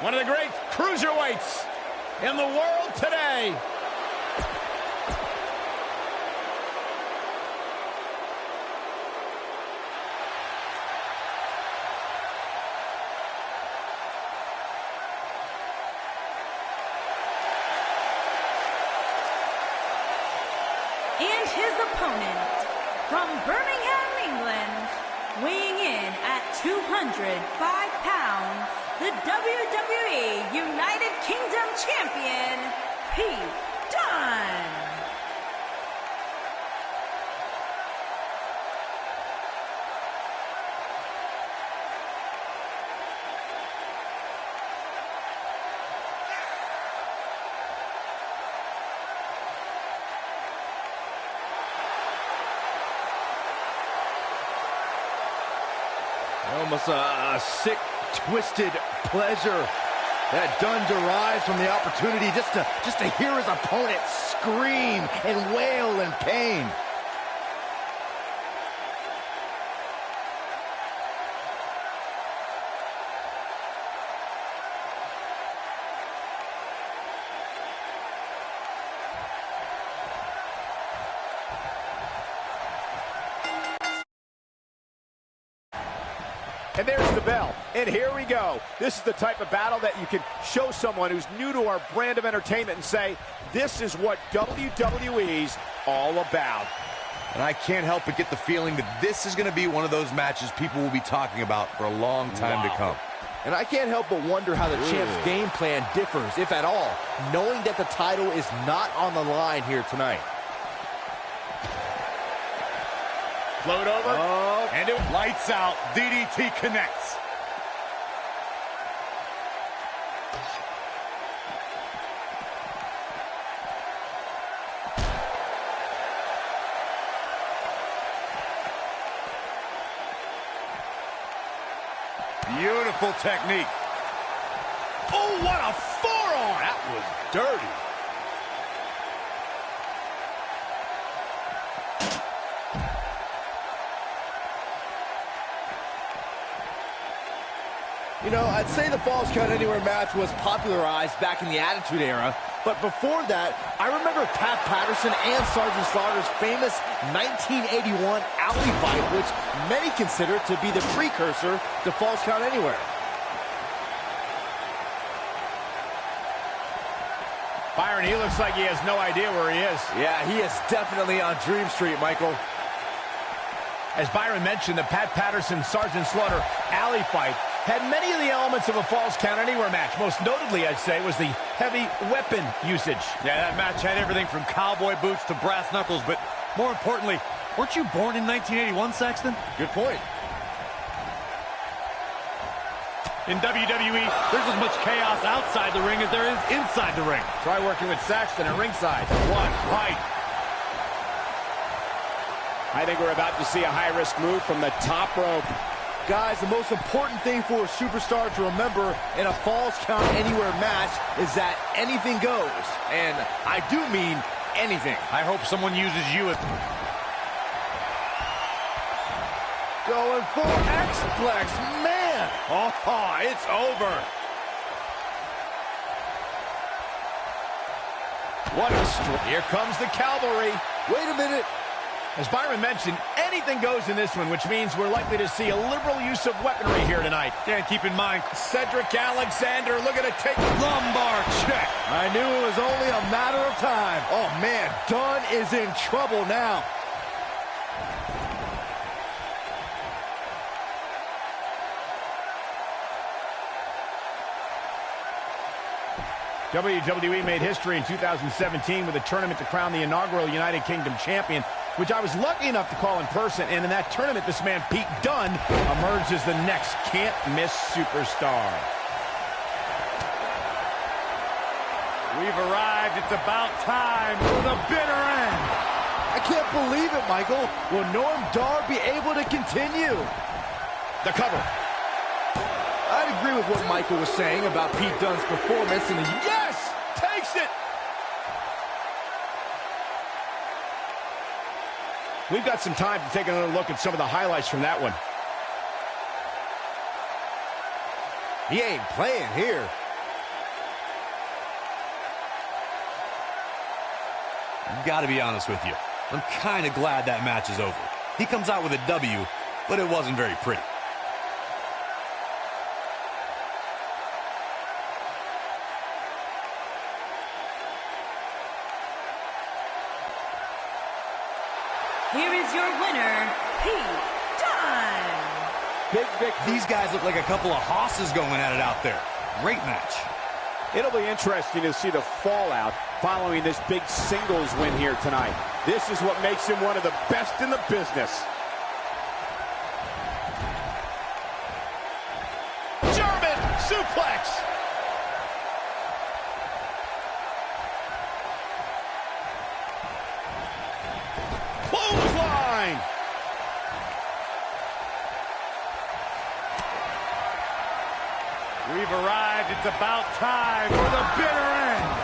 One of the great cruiserweights in the world today. And his opponent, from Birmingham, England, weighing in at 205 pounds, the WWE United Kingdom Champion, Pete Dunne. Almost a sick, twisted pleasure that Dunne derives from the opportunity just to hear his opponent scream and wail in pain. And there's the bell, and here we go. This is the type of battle that you can show someone who's new to our brand of entertainment and say, this is what WWE's all about. And I can't help but get the feeling that this is going to be one of those matches people will be talking about for a long time to come. And I can't help but wonder how the champ's game plan differs, if at all, knowing that the title is not on the line here tonight. Float over, and it Lights out, DDT connects. Beautiful technique. Oh, what a forearm! That was dirty. You know, I'd say the Falls Count Anywhere match was popularized back in the Attitude Era, but before that, I remember Pat Patterson and Sergeant Slaughter's famous 1981 alley fight, which many consider to be the precursor to Falls Count Anywhere. Byron, he looks like he has no idea where he is. Yeah, he is definitely on Dream Street, Michael. As Byron mentioned, the Pat Patterson Sergeant Slaughter alley fight had many of the elements of a Falls Count Anywhere match. Most notably, I'd say, was the heavy weapon usage. Yeah, that match had everything from cowboy boots to brass knuckles, but more importantly, weren't you born in 1981, Saxton? Good point. In WWE, there's as much chaos outside the ring as there is inside the ring. Try working with Saxton at ringside. What fight! I think we're about to see a high-risk move from the top rope. Guys, the most important thing for a superstar to remember in a Falls Count Anywhere match is that anything goes. And I do mean anything. I hope someone uses you as... Going for X-Plex, man! Oh, it's over. What a stroke. Here comes the cavalry. Wait a minute. As Byron mentioned, anything goes in this one, which means we're likely to see a liberal use of weaponry here tonight. Yeah, keep in mind, Cedric Alexander looking to take lumbar check. I knew it was only a matter of time. Oh, man, Dunne is in trouble now. WWE made history in 2017 with a tournament to crown the inaugural United Kingdom champion, which I was lucky enough to call in person. And in that tournament, this man, Pete Dunne, emerged as the next can't-miss superstar. We've arrived. It's about time for the bitter end. I can't believe it, Michael. Will Norm Dar be able to continue? The cover. I'd agree with what Michael was saying about Pete Dunne's performance in the... Yes! Takes it! We've got some time to take another look at some of the highlights from that one. He ain't playing here. Gotta be honest with you, I'm kind of glad that match is over. He comes out with a W, but it wasn't very pretty. Here is your winner, Pete Dunne. Big victory. These guys look like a couple of hosses going at it out there. Great match. It'll be interesting to see the fallout following this big singles win here tonight. This is what makes him one of the best in the business. German suplex. Clothesline. We've arrived. It's about time for the bitter end.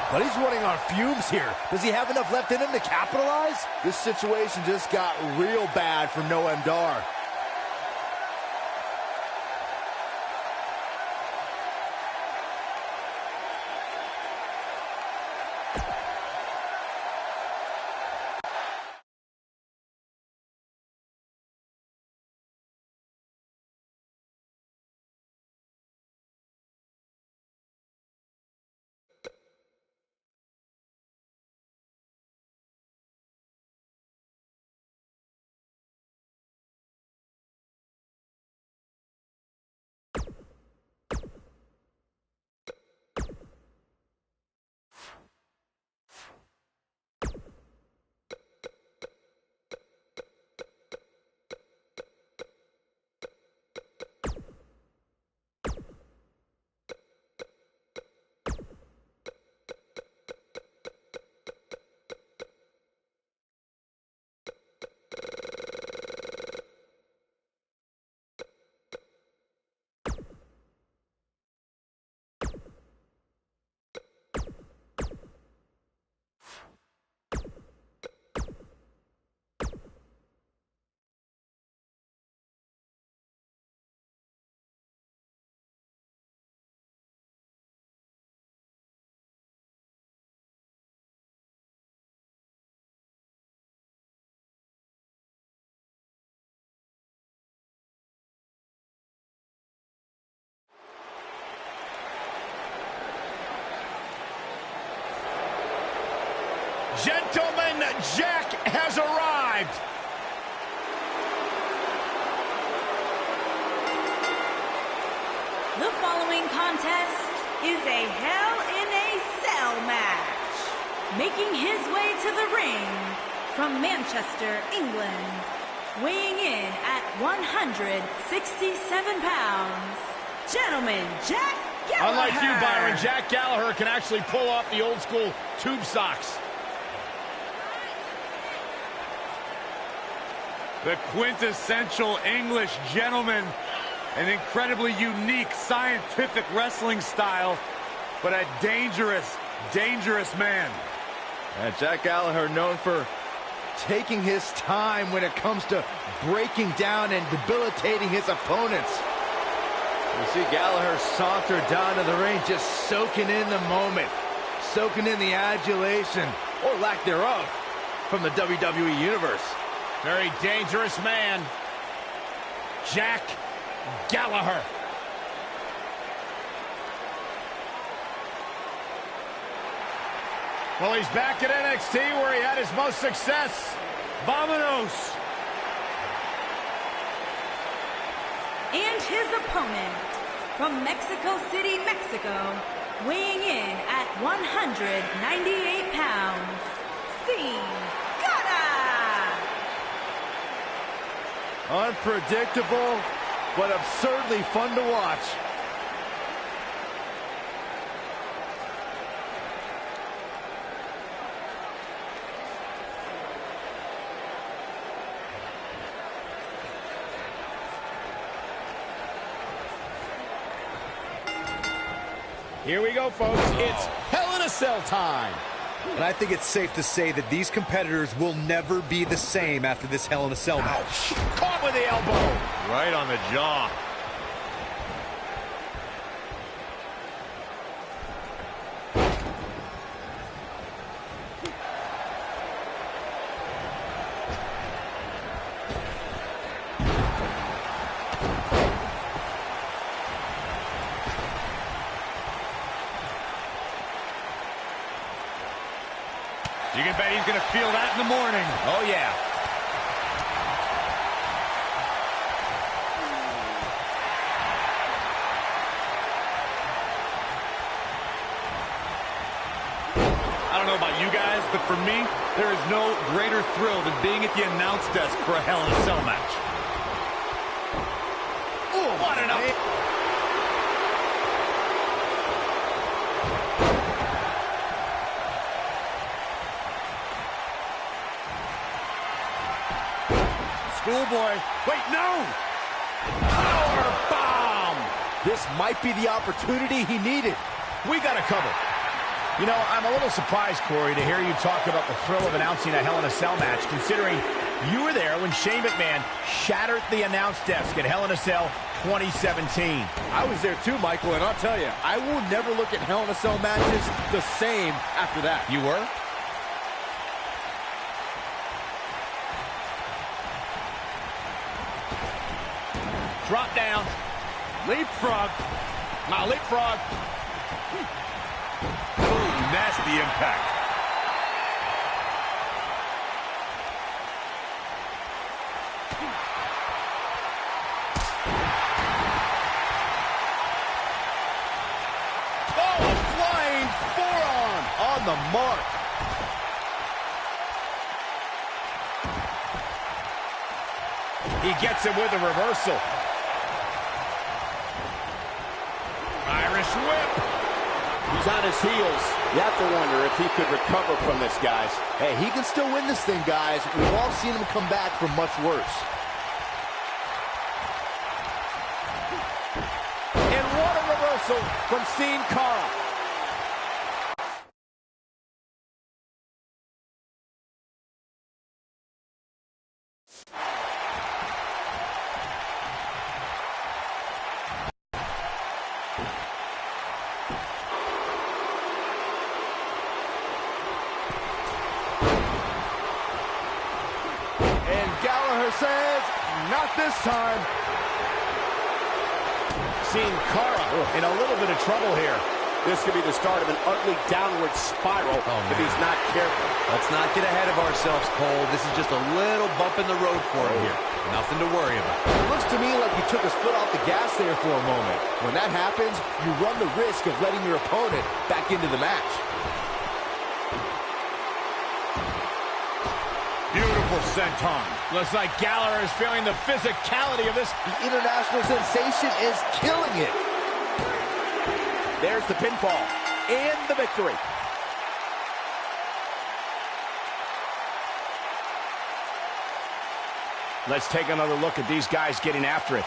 But he's running on fumes here. Does he have enough left in him to capitalize? This situation just got real bad for Noam Dar. Gentlemen, Jack has arrived. The following contest is a Hell in a Cell match. Making his way to the ring from Manchester, England, weighing in at 167 pounds, gentlemen, Jack Gallagher. Unlike you, Byron, Jack Gallagher can actually pull off the old school tube socks. The quintessential English gentleman. An incredibly unique scientific wrestling style, but a dangerous, dangerous man. And Jack Gallagher known for taking his time when it comes to breaking down and debilitating his opponents. You see Gallagher saunter down to the ring, just soaking in the moment, soaking in the adulation, or lack thereof, from the WWE Universe. Very dangerous man, Jack Gallagher. Well, he's back at NXT where he had his most success. Vamonos. And his opponent from Mexico City, Mexico, weighing in at 198 pounds, Unpredictable, but absurdly fun to watch. Here we go, folks. It's Hell in a Cell time. And I think it's safe to say that these competitors will never be the same after this Hell in a Cell match. Caught with the elbow. Right on the jaw. Feel that in the morning. Oh, yeah. I don't know about you guys, but for me, there is no greater thrill than being at the announce desk for a Hell in a Cell match. Oh, what an up. Schoolboy. Wait, no! Power bomb. This might be the opportunity he needed. We got a cover. You know, I'm a little surprised, Corey, to hear you talk about the thrill of announcing a Hell in a Cell match, considering you were there when Shane McMahon shattered the announce desk at Hell in a Cell 2017. I was there too, Michael, and I'll tell you, I will never look at Hell in a Cell matches the same after that. You were? Drop down. Leapfrog. Now leapfrog. Ooh, nasty impact. Oh, a flying forearm on the mark. He gets him with a reversal. Irish whip. He's on his heels. You have to wonder if he could recover from this, guys. Hey, he can still win this thing, guys. We've all seen him come back from much worse. And what a reversal from Sin Cara. Says, not this time. Seeing Cara in a little bit of trouble here. This could be the start of an ugly downward spiral if he's not careful. Let's not get ahead of ourselves, Cole. This is just a little bump in the road for him here. Nothing to worry about. It looks to me like he took his foot off the gas there for a moment. When that happens, you run the risk of letting your opponent back into the match. Beautiful senton. Looks like Gallagher is feeling the physicality of this. The international sensation is killing it. There's the pinfall and the victory. Let's take another look at these guys getting after it.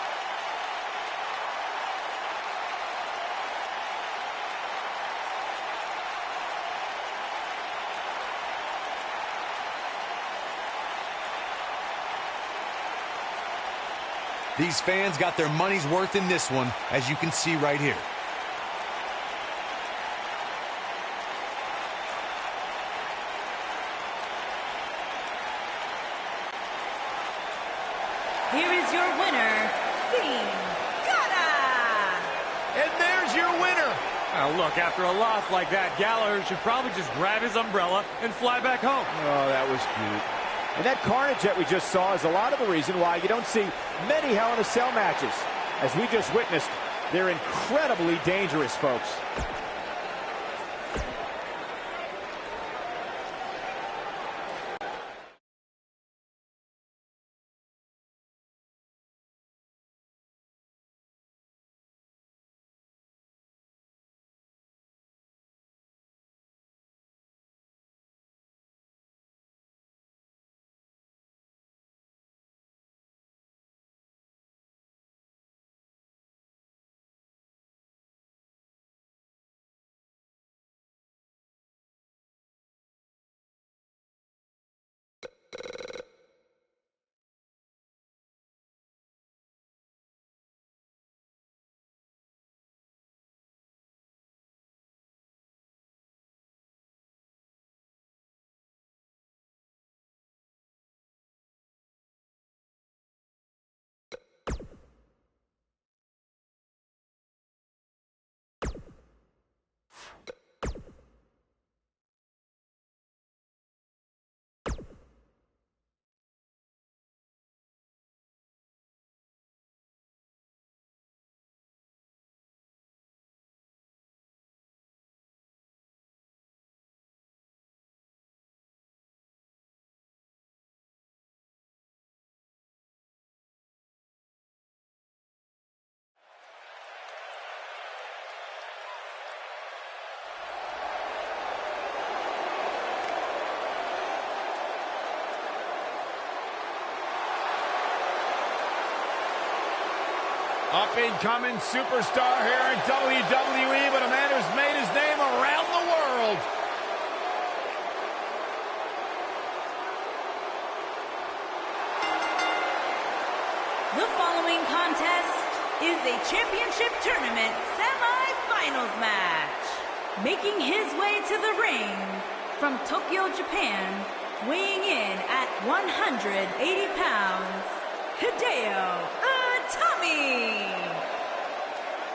These fans got their money's worth in this one, as you can see right here. Here is your winner, Sin Cara. And there's your winner. Now look, after a loss like that, Gallagher should probably just grab his umbrella and fly back home. Oh, that was cute. And that carnage that we just saw is a lot of the reason why you don't see many Hell in a Cell matches. As we just witnessed, they're incredibly dangerous, folks. Up-and-coming superstar here in WWE, but a man who's made his name around the world. The following contest is a championship tournament semi-finals match. Making his way to the ring from Tokyo, Japan, weighing in at 180 pounds, Hideo Itami.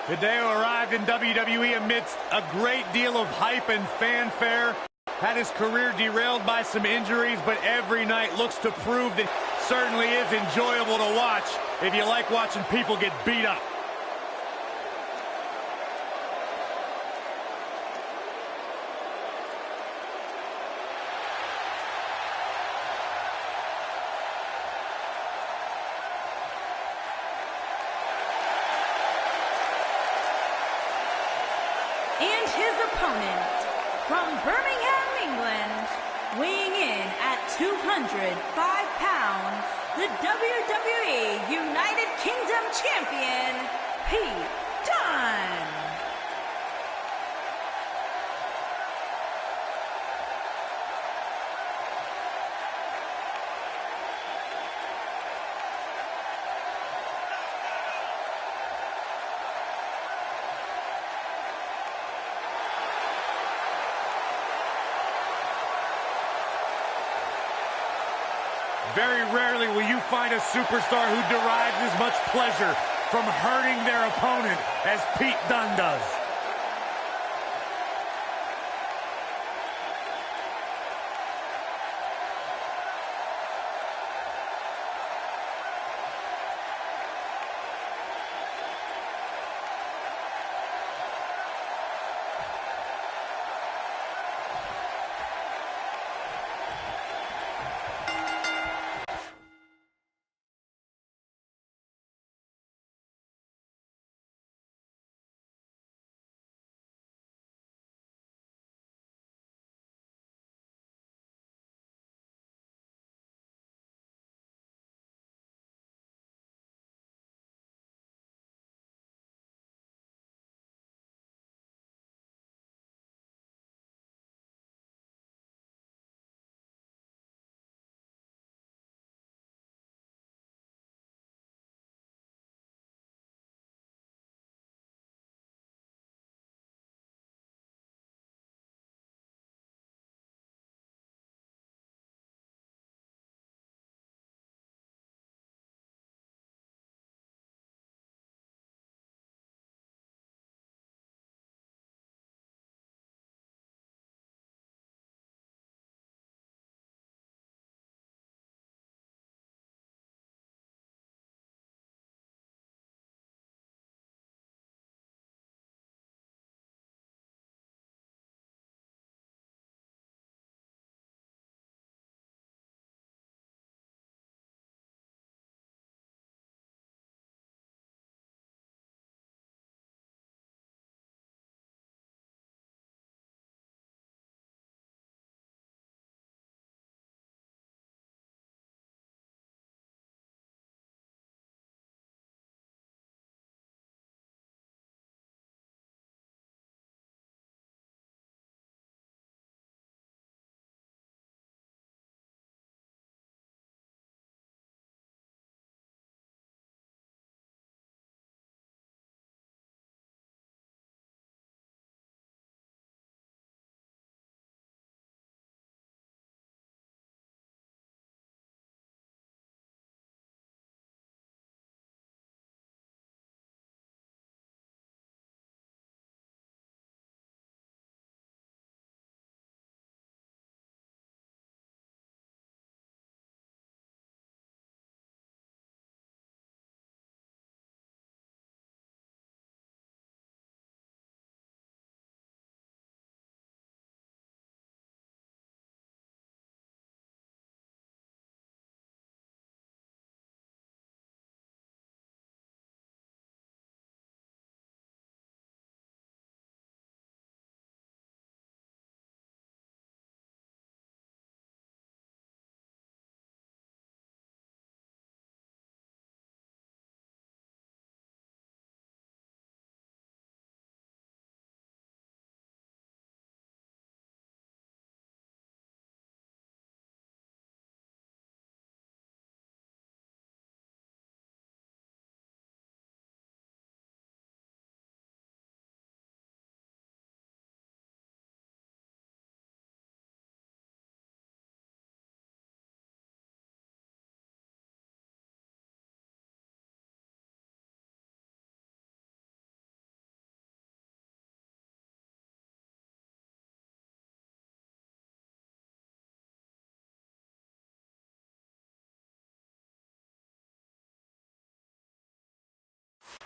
Hideo arrived in WWE amidst a great deal of hype and fanfare. Had his career derailed by some injuries, but every night looks to prove that certainly is enjoyable to watch if you like watching people get beat up. And his opponent from Birmingham, England, weighing in at 205 pounds, the WWE United Kingdom Champion, Pete Dunne. Very rarely will you find a superstar who derives as much pleasure from hurting their opponent as Pete Dunne does.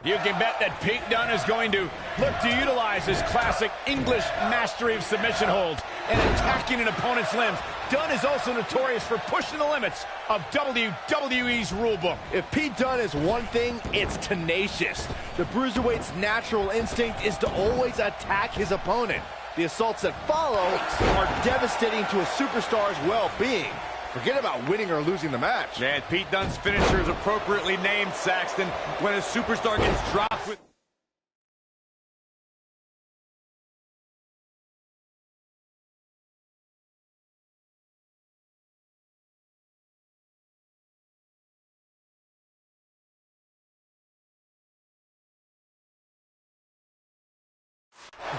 You can bet that Pete Dunne is going to look to utilize his classic English mastery of submission holds and attacking an opponent's limbs. Dunne is also notorious for pushing the limits of WWE's rulebook. If Pete Dunne is one thing, it's tenacious. The Bruiserweight's natural instinct is to always attack his opponent. The assaults that follow are devastating to a superstar's well-being. Forget about winning or losing the match. Man, Pete Dunne's finisher is appropriately named, Saxton. When a superstar gets dropped with...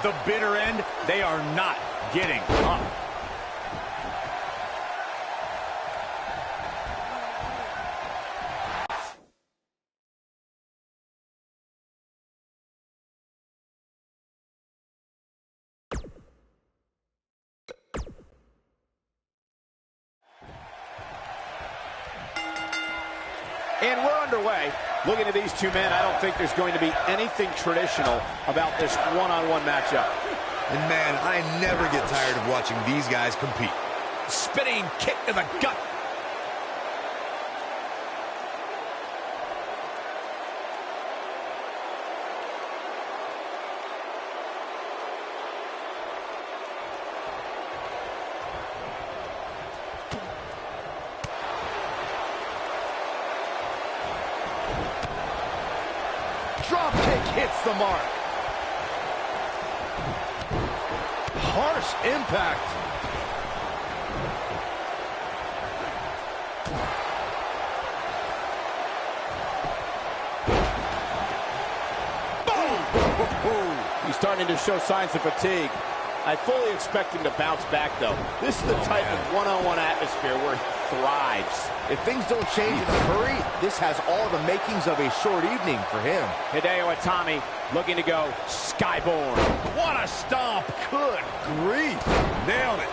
the bitter end, they are not getting up. And we're underway. Looking at these two men, I don't think there's going to be anything traditional about this one-on-one matchup. And man, I never get tired of watching these guys compete. Spinning kick to the gut. Drop kick hits the mark. Harsh impact. Boom! He's starting to show signs of fatigue. I fully expect him to bounce back, though. This is the type of one-on-one atmosphere where he thrives. If things don't change in a hurry, this has all the makings of a short evening for him. Hideo Itami looking to go skyborn. What a stomp. Good grief. Nailed it.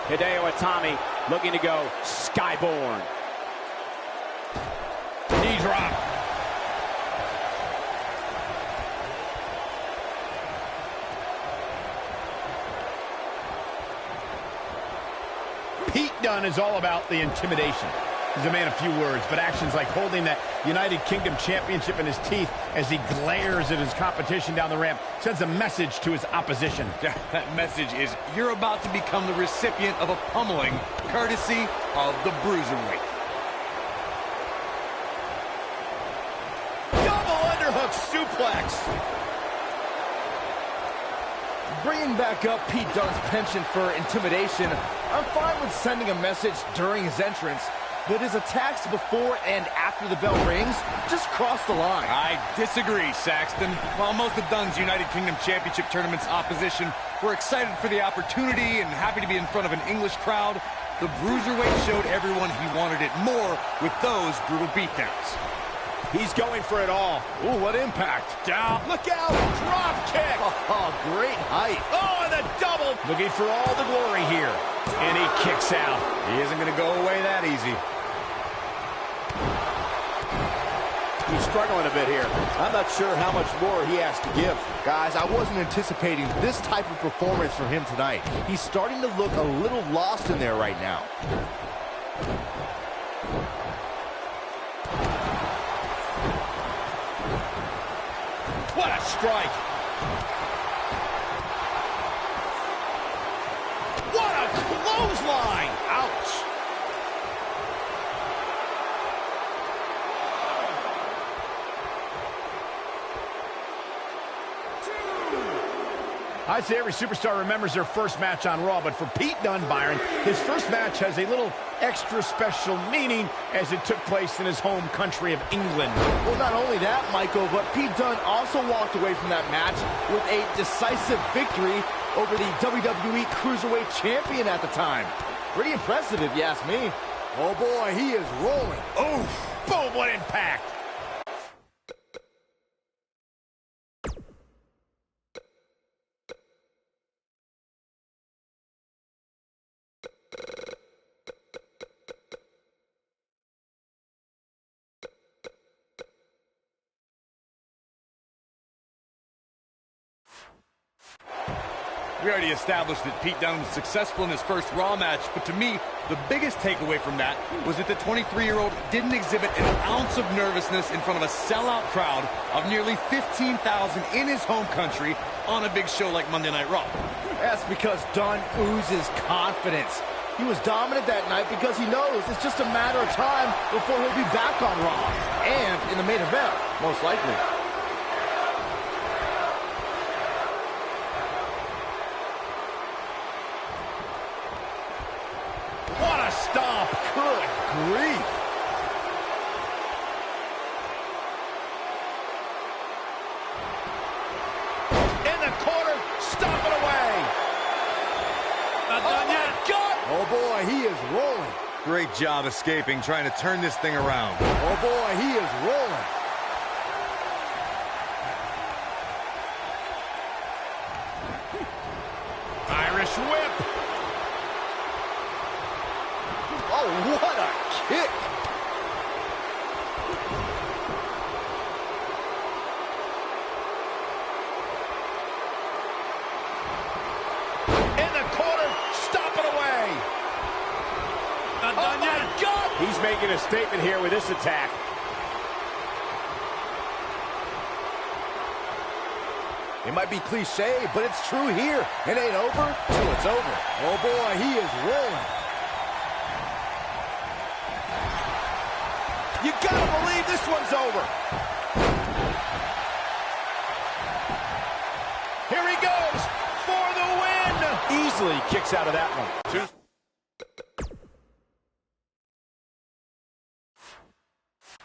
Hideo Itami looking to go skyborn. Knee drop. Pete Dunne is all about the intimidation. He's a man of few words, but actions like holding that United Kingdom Championship in his teeth as he glares at his competition down the ramp sends a message to his opposition. That message is you're about to become the recipient of a pummeling courtesy of the Cruiserweight. Double underhook suplex. Bringing back up Pete Dunne's penchant for intimidation, I'm fine with sending a message during his entrance, but his attacks before and after the bell rings just cross the line. I disagree, Saxton. While most of Dunne's United Kingdom Championship Tournament's opposition were excited for the opportunity and happy to be in front of an English crowd, the Bruiserweight showed everyone he wanted it more with those brutal beatdowns. He's going for it all. Ooh, what impact. Down. Look out. Drop kick. Oh, great height. Oh, and the double. Looking for all the glory here. And he kicks out. He isn't going to go away that easy. He's struggling a bit here. I'm not sure how much more he has to give. Guys, I wasn't anticipating this type of performance from him tonight. He's starting to look a little lost in there right now. What a strike. What a clothesline. Ouch. I'd say every superstar remembers their first match on Raw, but for Pete Dunne, Byron, his first match has a little extra special meaning as it took place in his home country of England. Well, not only that, Michael, but Pete Dunne also walked away from that match with a decisive victory over the WWE Cruiserweight Champion at the time. Pretty impressive, if you ask me. Oh, boy, he is rolling. Oh, boom, what impact. We already established that Pete Dunne was successful in his first Raw match, but to me, the biggest takeaway from that was that the 23-year-old didn't exhibit an ounce of nervousness in front of a sellout crowd of nearly 15,000 in his home country on a big show like Monday Night Raw. That's because Dunne oozes confidence. He was dominant that night because he knows it's just a matter of time before he'll be back on Raw and in the main event, most likely. What a stomp! Good grief. In the corner, stop it away! Not done yet. God! Oh boy, he is rolling. Great job escaping, trying to turn this thing around. Oh boy, he is rolling. Irish whip. Oh, what a kick. In the corner, stop it away. Not done yet. God! He's making a statement here with this attack. It might be cliche, but it's true here. It ain't over till it's over. Oh boy, he is rolling. You gotta believe this one's over. Here he goes for the win. Easily kicks out of that one.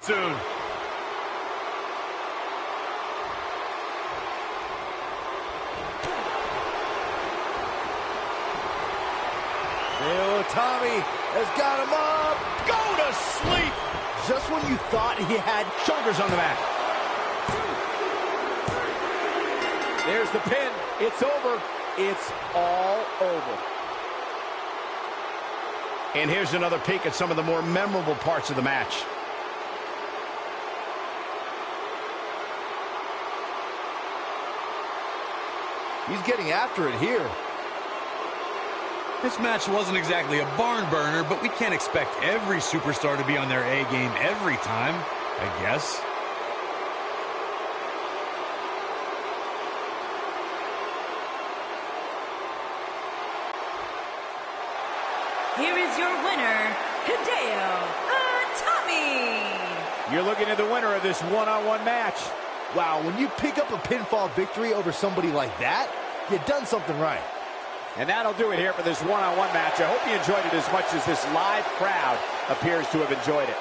Soon. Tommy has got him up. Go to sleep. Just when you thought he had Shoulders on the mat. There's the pin. It's over. It's all over. And here's another peek at some of the more memorable parts of the match. He's getting after it here. This match wasn't exactly a barn burner, but we can't expect every superstar to be on their A game every time, I guess. Here is your winner, Hideo Itami. You're looking at the winner of this one-on-one match. Wow, when you pick up a pinfall victory over somebody like that, you've done something right. And that'll do it here for this one-on-one match. I hope you enjoyed it as much as this live crowd appears to have enjoyed it.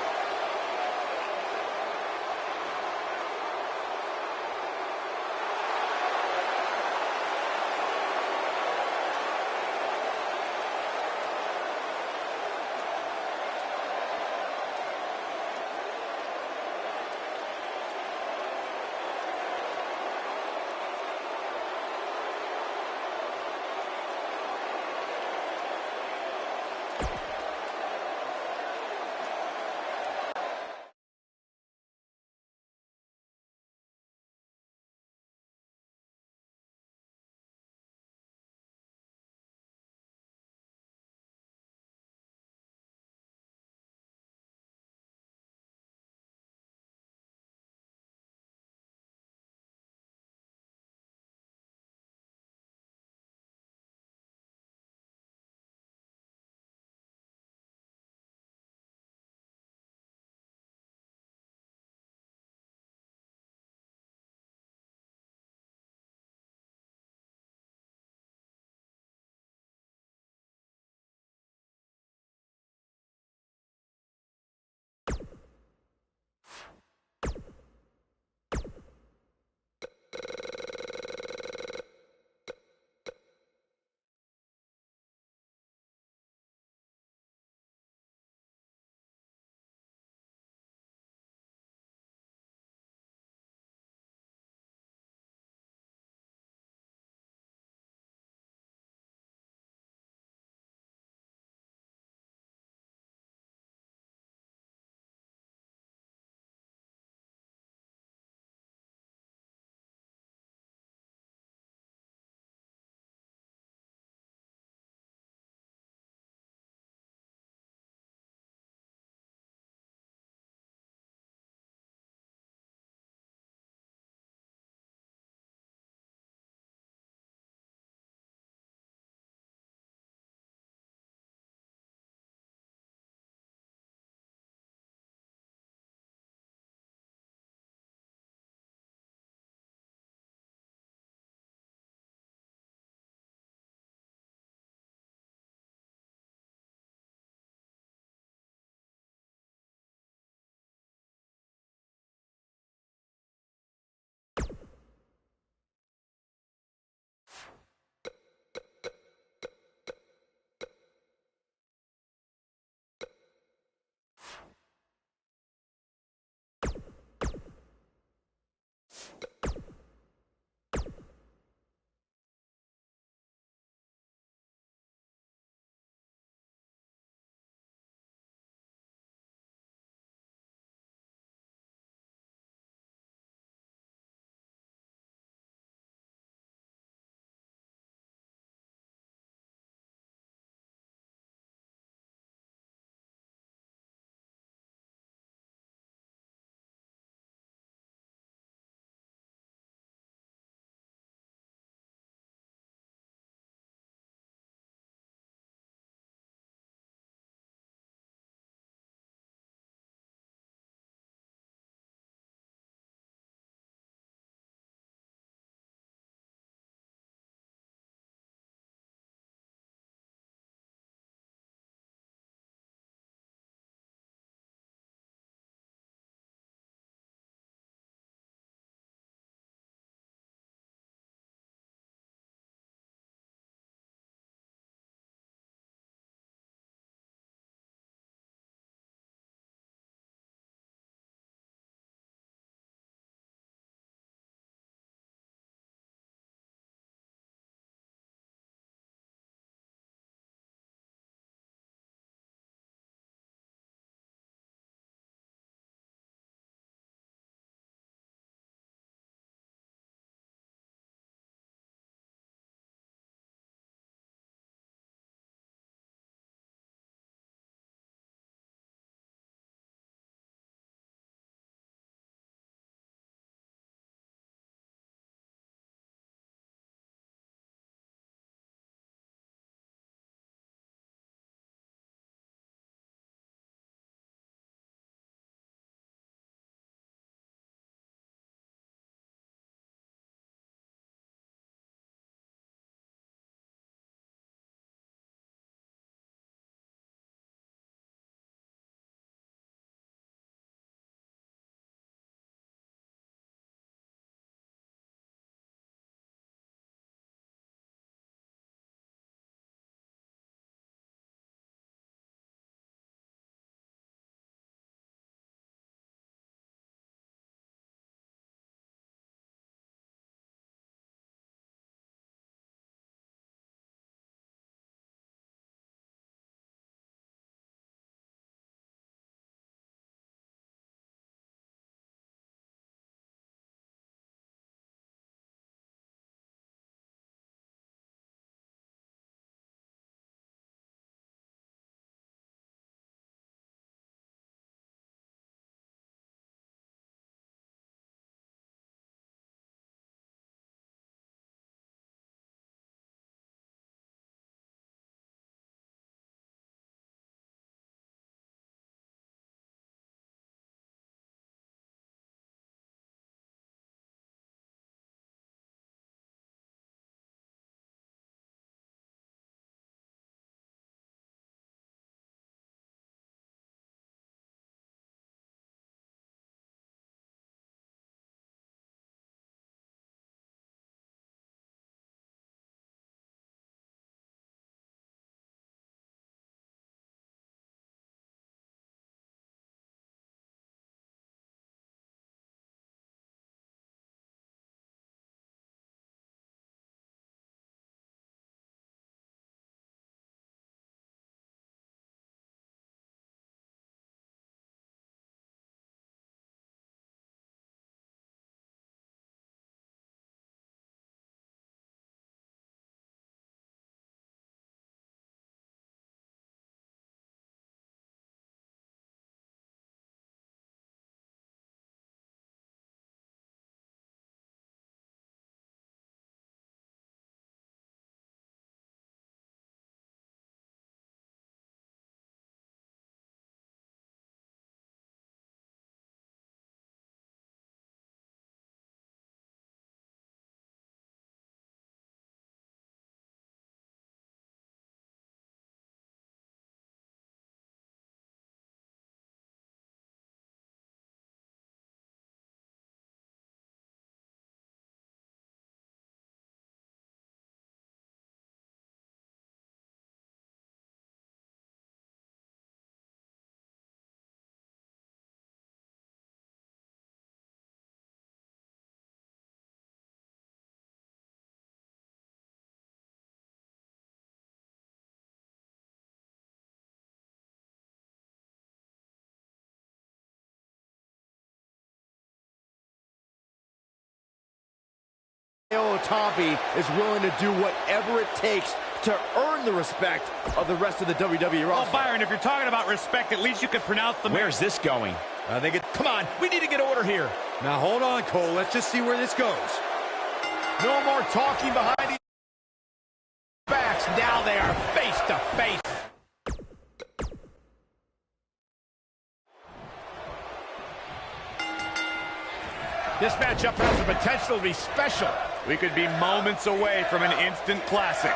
Tompi is willing to do whatever it takes to earn the respect of the rest of the WWE roster. Oh, Byron, if you're talking about respect, at least you could pronounce the... Where's this going? Come on, we need to get order here. Now, hold on, Cole. Let's just see where this goes. No more talking behind each backs. Now they are face to face. This matchup has the potential to be special. We could be moments away from an instant classic.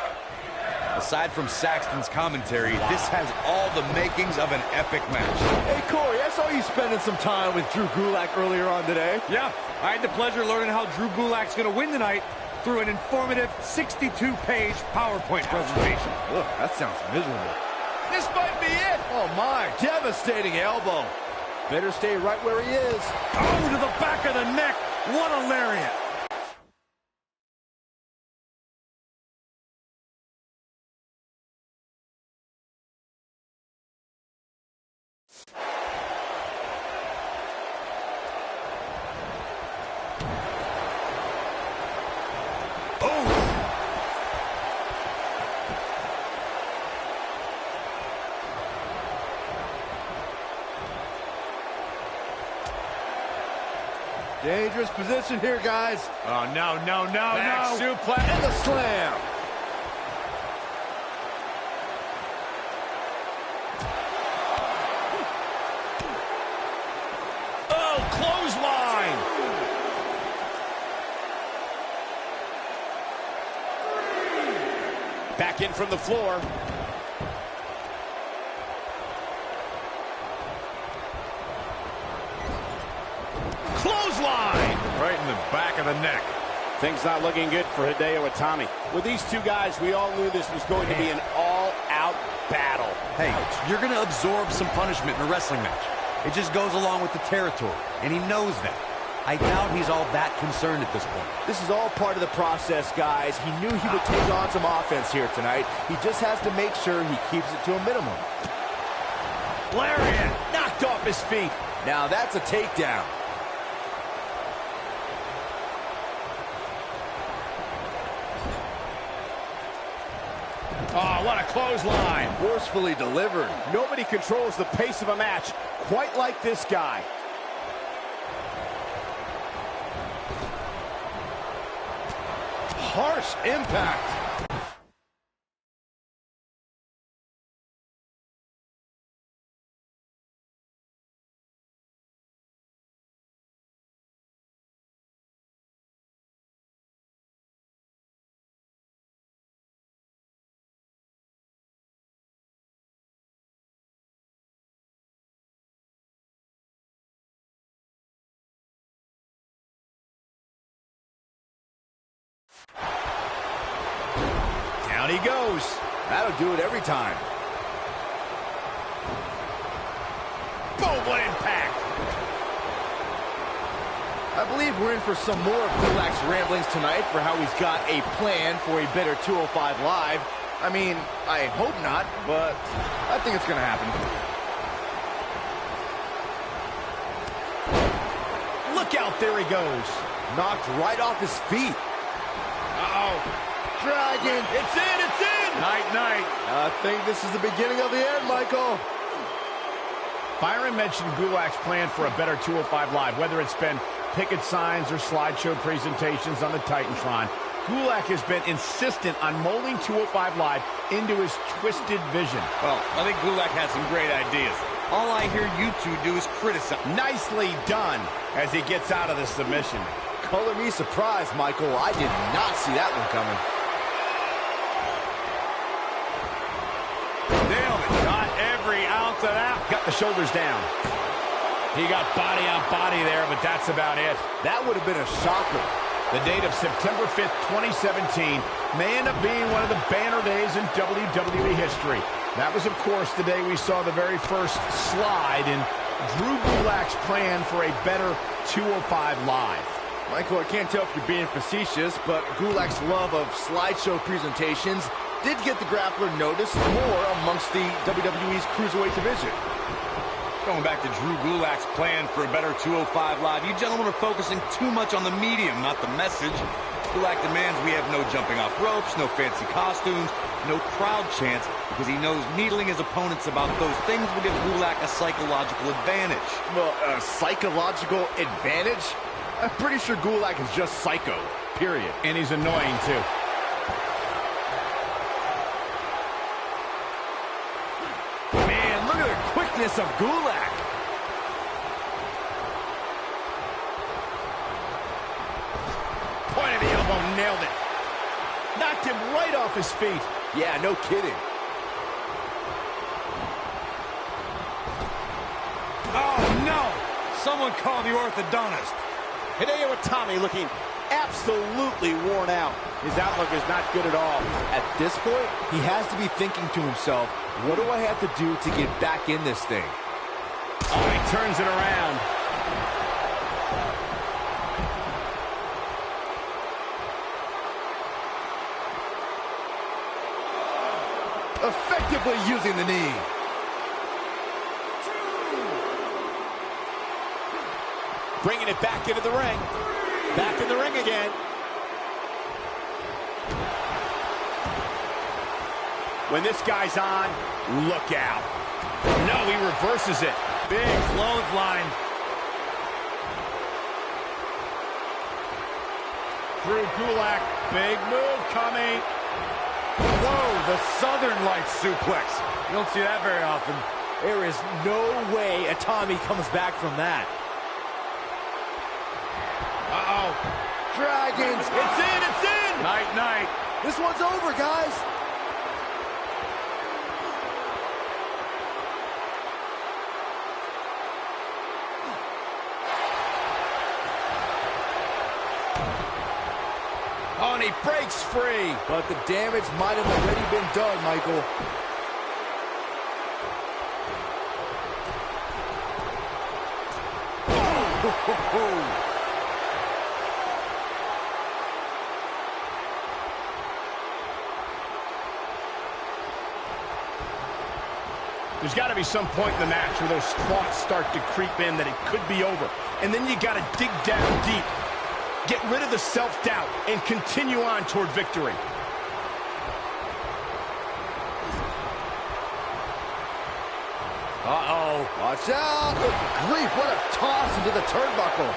Aside from Saxton's commentary, this has all the makings of an epic match. Hey, Corey, I saw you spending some time with Drew Gulak earlier on today. Yeah, I had the pleasure of learning how Drew Gulak's going to win tonight through an informative 62-page PowerPoint presentation. Ugh, that sounds miserable. This might be it. Oh, my. Devastating elbow. Better stay right where he is. Oh, to the back of the neck. What a lariat. Dangerous position here, guys. Oh, no. Back suplex. And the slam. Oh, clothesline. Back in from the floor. Clothesline! Right in the back of the neck. Things not looking good for Hideo Itami. With these two guys, we all knew this was going to be an all-out battle. Hey, you're going to absorb some punishment in a wrestling match. It just goes along with the territory, and he knows that. I doubt he's all that concerned at this point. This is all part of the process, guys. He knew he would take on some offense here tonight. He just has to make sure he keeps it to a minimum. Lariat knocked off his feet. Now that's a takedown. Oh, what a clothesline. Forcefully delivered. Nobody controls the pace of a match quite like this guy. Harsh impact. Down he goes. That'll do it every time. Boom, what impact. I believe we're in for some more of Gulak's ramblings tonight for how he's got a plan for a better 205 Live. I mean, I hope not, but I think it's going to happen. Look out, there he goes. Knocked right off his feet. Uh-oh. Dragon. It's in. Night. I think this is the beginning of the end, Michael. Byron mentioned Gulak's plan for a better 205 Live, whether it's been picket signs or slideshow presentations on the Titantron. Gulak has been insistent on molding 205 Live into his twisted vision. Well, I think Gulak has some great ideas. All I hear you two do is criticize. Nicely done as he gets out of the submission. Color me surprised, Michael. I did not see that one coming. Nailed it. Got every ounce of that. Got the shoulders down. He got body on body there, but that's about it. That would have been a shocker. The date of September 5th, 2017 may end up being one of the banner days in WWE history. That was, of course, the day we saw the very first slide in Drew Gulak's plan for a better 205 Live. Michael, I can't tell if you're being facetious, but Gulak's love of slideshow presentations did get the grappler noticed more amongst the WWE's Cruiserweight division. Going back to Drew Gulak's plan for a better 205 Live, you gentlemen are focusing too much on the medium, not the message. Gulak demands we have no jumping off ropes, no fancy costumes, no crowd chants, because he knows needling his opponents about those things will give Gulak a psychological advantage. Well, a psychological advantage? I'm pretty sure Gulak is just psycho, period. And he's annoying, too. Man, look at the quickness of Gulak. Point of the elbow, nailed it. Knocked him right off his feet. Yeah, no kidding. Oh, no! Someone call the orthodontist. Hideo Itami looking absolutely worn out. His outlook is not good at all. At this point, he has to be thinking to himself, what do I have to do to get back in this thing? Oh, he turns it around. Effectively using the knee. Bringing it back into the ring. Back in the ring again. When this guy's on, look out. No, he reverses it. Big clothesline. Drew Gulak, big move coming. Whoa, the Southern Lights suplex. You don't see that very often. There is no way Itami comes back from that. Uh-oh. Dragons. It's in, it's in. Night, night. This one's over, guys. Oh, and he breaks free. But the damage might have already been done, Michael. There's got to be some point in the match where those thoughts start to creep in that it could be over. And then you got to dig down deep. Get rid of the self-doubt and continue on toward victory. Uh-oh. Watch out. Good grief, what a toss into the turnbuckle.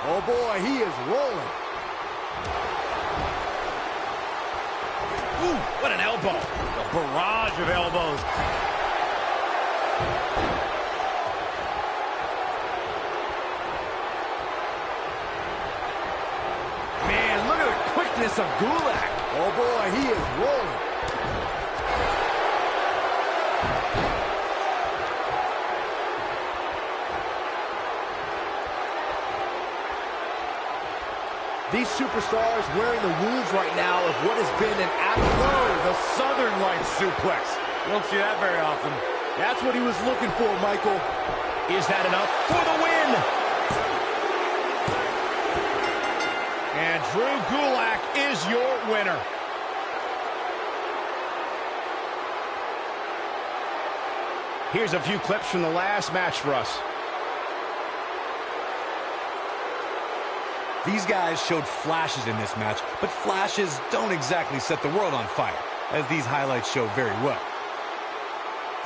Oh, boy, he is rolling. Ooh, what an elbow. A barrage of elbows. Man, look at the quickness of Gulak. Oh, boy, he is rolling. These superstars wearing the wounds right now of what has been an absolute... The Southern Lights suplex. You don't see that very often. That's what he was looking for, Michael. Is that enough for the win? And Drew Gulak is your winner. Here's a few clips from the last match for us. These guys showed flashes in this match, but flashes don't exactly set the world on fire, as these highlights show very well.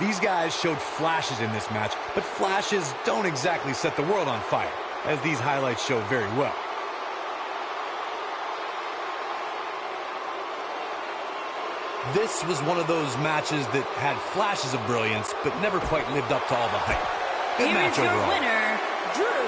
These guys showed flashes in this match, but flashes don't exactly set the world on fire, as these highlights show very well. This was one of those matches that had flashes of brilliance, but never quite lived up to all the hype. Good match Here is your overall. winner, Drew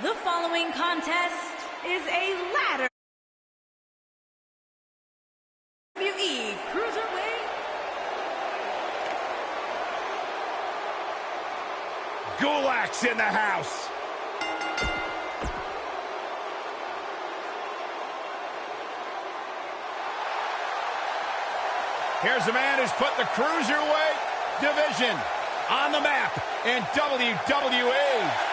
The following contest is a ladder WWE Cruiserweight. Gulak's in the house. Here's a man who's put the Cruiserweight division on the map in WWE.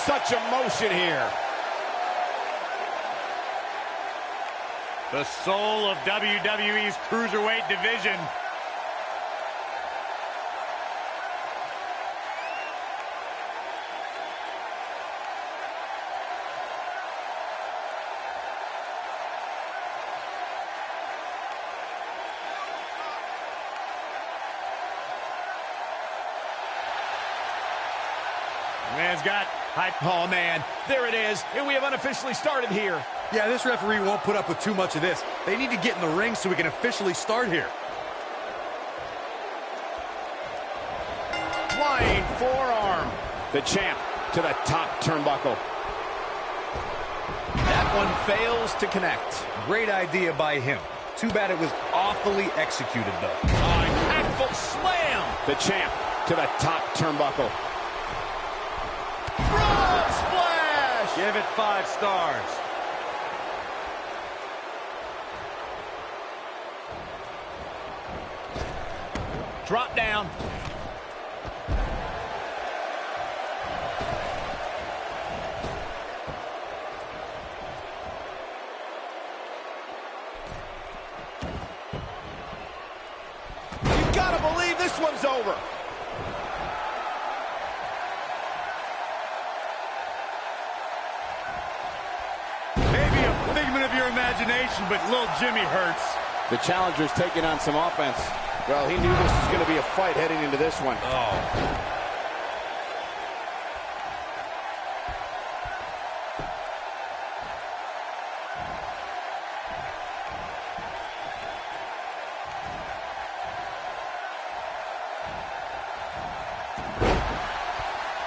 Such emotion here. The soul of WWE's Cruiserweight division. Man's got hype. Oh, man, there it is, and we have unofficially started here. Yeah, this referee won't put up with too much of this. They need to get in the ring so we can officially start here. Flying forearm. The champ to the top turnbuckle. That one fails to connect. Great idea by him. Too bad it was awfully executed, though. Impactful slam. The champ to the top turnbuckle. Frog splash. Give it 5 stars. Drop down. You gotta believe this one's over. Maybe a figment of your imagination, but little Jimmy hurts. The challenger's taking on some offense. Well, he knew this was going to be a fight heading into this one. Oh.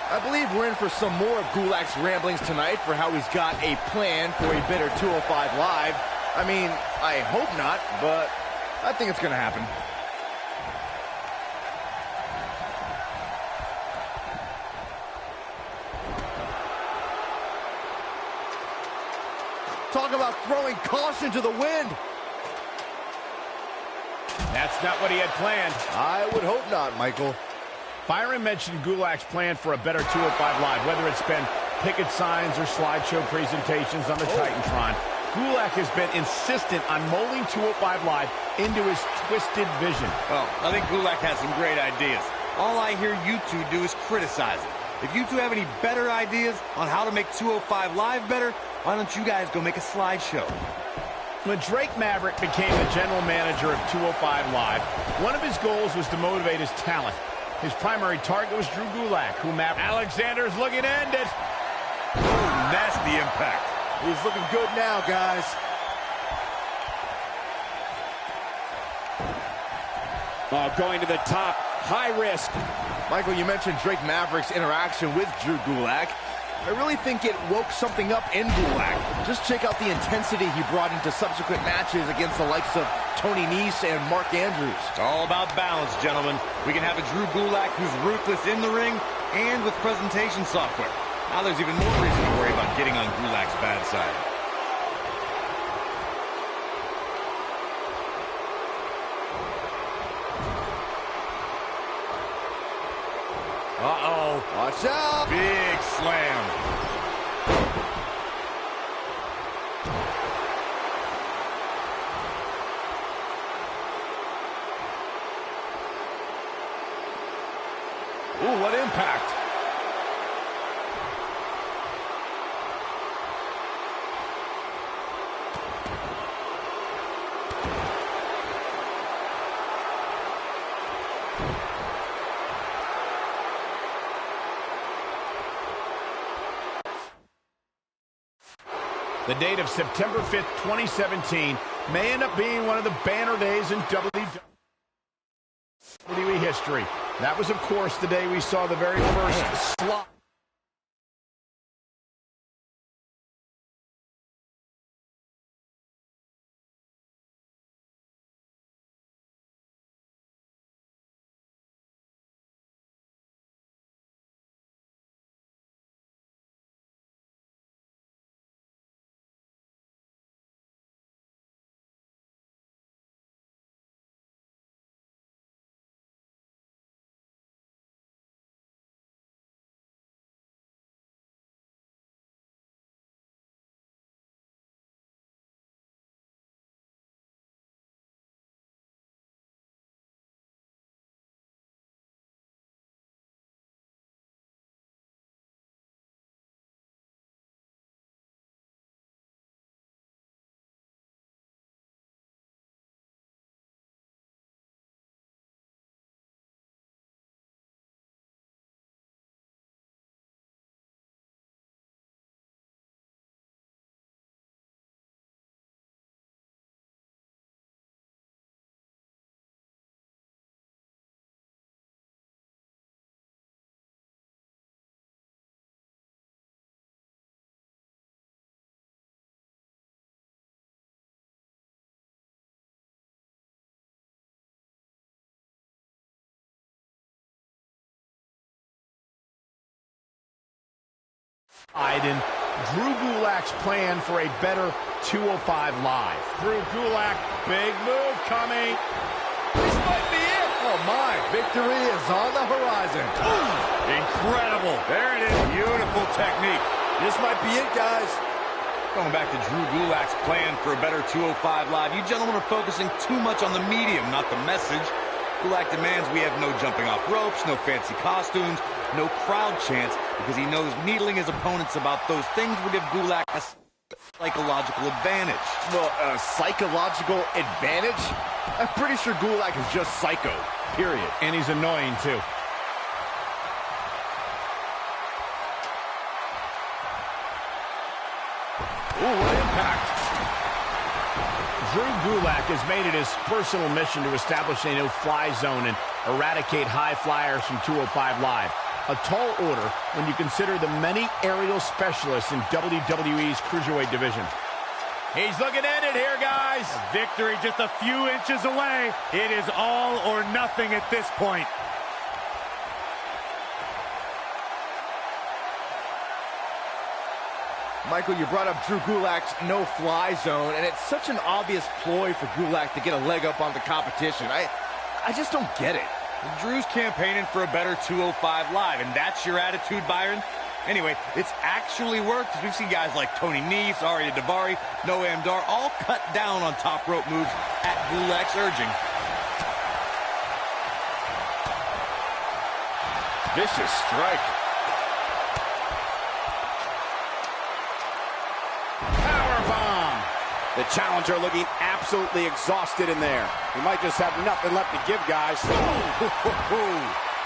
I believe we're in for some more of Gulak's ramblings tonight for how he's got a plan for a bitter 205 Live. I mean, I hope not, but I think it's going to happen. Talk about throwing caution to the wind. That's not what he had planned. I would hope not, Michael. Byron mentioned Gulak's plan for a better 205 Live, whether it's been picket signs or slideshow presentations on the Titantron. Gulak has been insistent on molding 205 Live into his twisted vision. Oh, I think Gulak has some great ideas. All I hear you two do is criticize it. If you two have any better ideas on how to make 205 Live better, why don't you guys go make a slideshow? When Drake Maverick became the general manager of 205 Live, one of his goals was to motivate his talent. His primary target was Drew Gulak, who Alexander's looking to end it. Ooh, nasty impact. He's looking good now, guys. Oh, going to the top. High risk. Michael, you mentioned Drake Maverick's interaction with Drew Gulak. I really think it woke something up in Gulak. Just check out the intensity he brought into subsequent matches against the likes of Tony Nese and Mark Andrews. It's all about balance, gentlemen. We can have a Drew Gulak who's ruthless in the ring and with presentation software. Now there's even more reason to worry about getting on Gulak's bad side. Uh-oh. Watch out! Big slam. Ooh, what impact. The date of September 5th, 2017 may end up being one of the banner days in WWE history. That was, of course, the day we saw the very first slot. And Drew Gulak's plan for a better 205 Live. Drew Gulak, big move coming. This might be it. Oh, my. Victory is on the horizon. Ooh, incredible. There it is. Beautiful technique. This might be it, guys. Going back to Drew Gulak's plan for a better 205 Live, you gentlemen are focusing too much on the medium, not the message. Gulak demands we have no jumping off ropes, no fancy costumes, no crowd chants, because he knows needling his opponents about those things will give Gulak a psychological advantage. Well, a psychological advantage? I'm pretty sure Gulak is just psycho, period. And he's annoying, too. Ooh, what impact. Drew Gulak has made it his personal mission to establish a no-fly zone and eradicate high flyers from 205 Live. A tall order when you consider the many aerial specialists in WWE's Cruiserweight division. He's looking at it here, guys. Victory just a few inches away. It is all or nothing at this point. Michael, you brought up Drew Gulak's no-fly zone, and it's such an obvious ploy for Gulak to get a leg up on the competition. I just don't get it. Drew's campaigning for a better 205 Live, and that's your attitude, Byron? Anyway, it's actually worked, as we've seen guys like Tony Nese, Arya Daivari, Noam Dar all cut down on top rope moves at Gulak's urging. Vicious strike. Powerbomb. The challenger looking absolutely exhausted in there. He might just have nothing left to give, guys.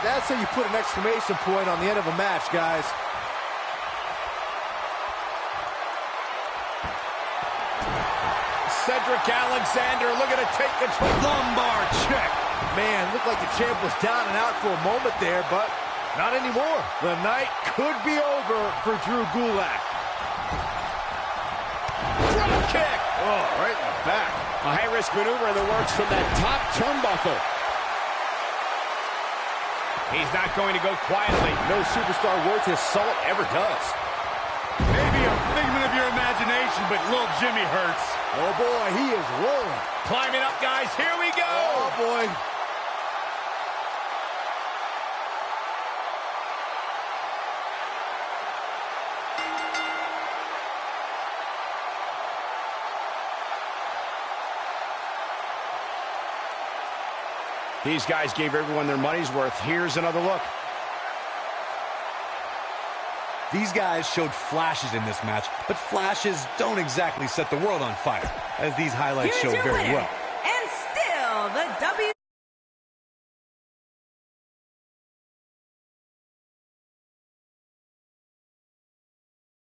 That's how you put an exclamation point on the end of a match, guys. Cedric Alexander looking to take control. Lumbar check. Man, looked like the champ was down and out for a moment there, but not anymore. The night could be over for Drew Gulak. Drop kick. Oh, right in the back. A high-risk maneuver in the works from that top turnbuckle. He's not going to go quietly. No superstar worth his salt ever does. Maybe a figment of your imagination, but little Jimmy hurts. Oh, boy, he is rolling. Climbing up, guys. Here we go. Oh, boy. These guys gave everyone their money's worth. Here's another look. These guys showed flashes in this match, but flashes don't exactly set the world on fire, as these highlights show Here's your very winner, well. and still the